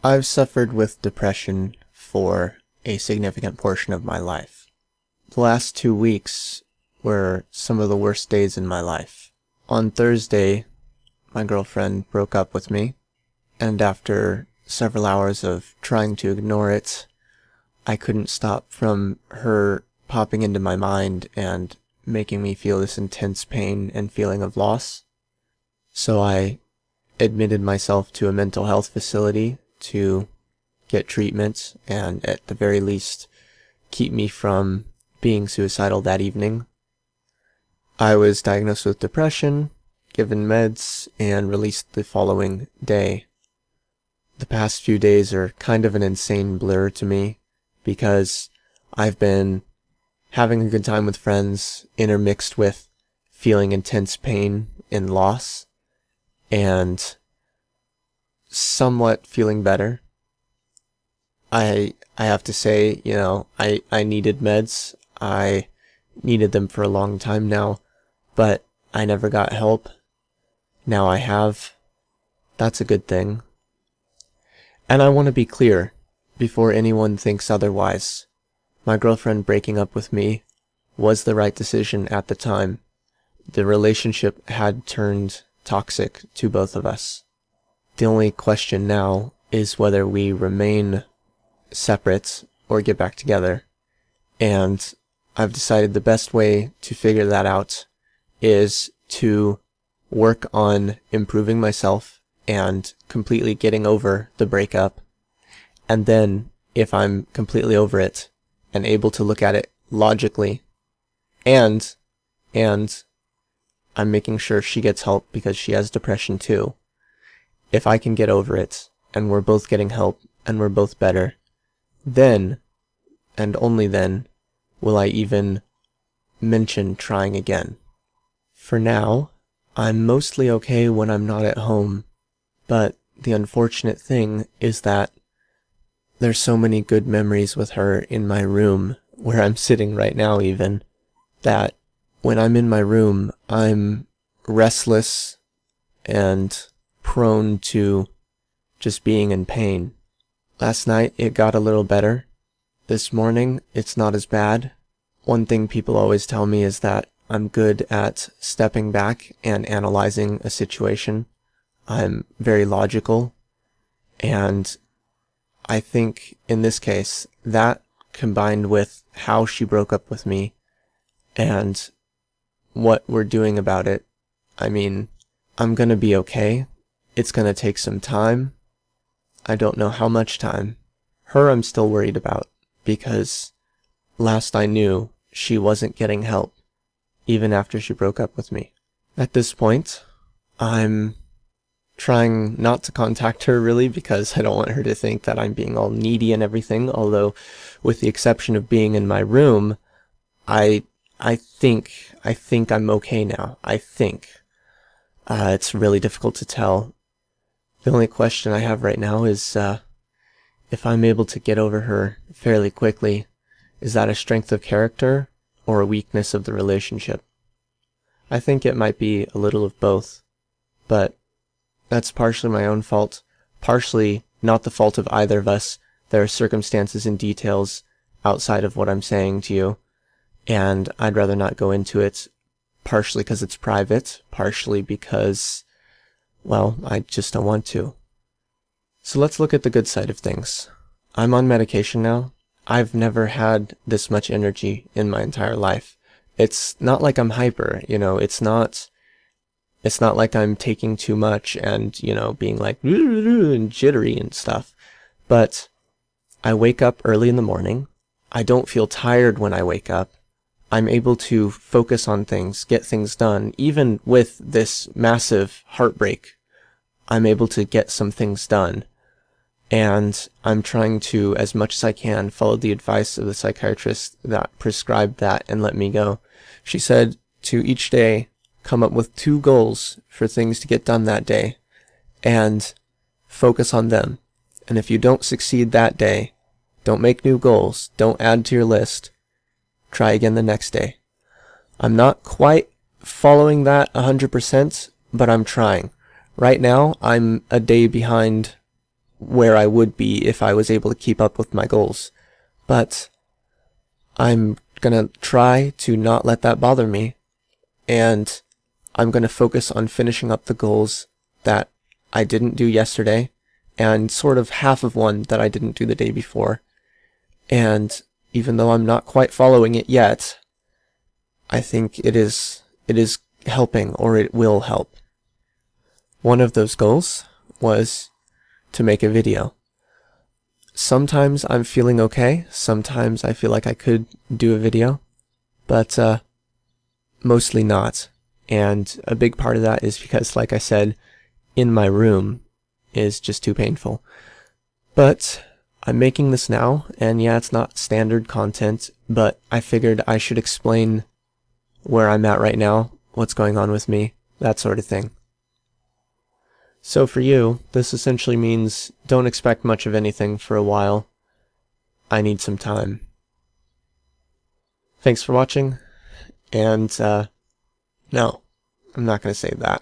I've suffered with depression for a significant portion of my life. The last 2 weeks were some of the worst days in my life. On Thursday, my girlfriend broke up with me, and after several hours of trying to ignore it, I couldn't stop from her popping into my mind and making me feel this intense pain and feeling of loss. So I admitted myself to a mental health facility to get treatment and at the very least keep me from being suicidal that evening. I was diagnosed with depression, given meds, and released the following day. The past few days are kind of an insane blur to me because I've been having a good time with friends intermixed with feeling intense pain and loss and somewhat feeling better. I have to say, I needed meds. I needed them for a long time now, but I never got help. Now I have. That's a good thing. And I want to be clear, before anyone thinks otherwise, my girlfriend breaking up with me was the right decision at the time. The relationship had turned toxic to both of us. The only question now is whether we remain separate or get back together. And I've decided the best way to figure that out is to work on improving myself and completely getting over the breakup. And then, if I'm completely over it and able to look at it logically, and I'm making sure she gets help because she has depression too. If I can get over it, and we're both getting help, and we're both better, then, and only then, will I even mention trying again. For now, I'm mostly okay when I'm not at home, but the unfortunate thing is that there's so many good memories with her in my room, where I'm sitting right now even, that when I'm in my room, I'm restless and prone to just being in pain. Last night, it got a little better. This morning, it's not as bad. One thing people always tell me is that I'm good at stepping back and analyzing a situation. I'm very logical, and I think in this case, that combined with how she broke up with me and what we're doing about it, I'm gonna be okay. It's gonna take some time. I don't know how much time. Her I'm still worried about, because last I knew, she wasn't getting help, even after she broke up with me. At this point, I'm trying not to contact her really, because I don't want her to think that I'm being all needy and everything, although with the exception of being in my room, I think I'm okay now. I think. It's really difficult to tell. The only question I have right now is if I'm able to get over her fairly quickly, is that a strength of character or a weakness of the relationship? I think it might be a little of both, but that's partially my own fault, partially not the fault of either of us. There are circumstances and details outside of what I'm saying to you, and I'd rather not go into it, partially because it's private, partially because, well, I just don't want to. So let's look at the good side of things. I'm on medication now. I've never had this much energy in my entire life. It's not like I'm hyper, it's not like I'm taking too much and, being like and jittery and stuff. But I wake up early in the morning. I don't feel tired when I wake up. I'm able to focus on things, get things done. Even with this massive heartbreak, I'm able to get some things done. And I'm trying to, as much as I can, follow the advice of the psychiatrist that prescribed that and let me go. She said to each day, come up with 2 goals for things to get done that day and focus on them. And if you don't succeed that day, don't make new goals. Don't add to your list. Try again the next day. I'm not quite following that 100%, but I'm trying. Right now, I'm a day behind where I would be if I was able to keep up with my goals. But I'm gonna try to not let that bother me, and I'm gonna focus on finishing up the goals that I didn't do yesterday, and sort of half of one that I didn't do the day before. And even though I'm not quite following it yet, I think it is helping, or it will help. One of those goals was to make a video. Sometimes I'm feeling okay, sometimes I feel like I could do a video, but mostly not. And a big part of that is because, like I said, in my room is just too painful. But I'm making this now, and yeah, it's not standard content, but I figured I should explain where I'm at right now, what's going on with me, that sort of thing. So for you, this essentially means don't expect much of anything for a while. I need some time. Thanks for watching, and no, I'm not going to say that.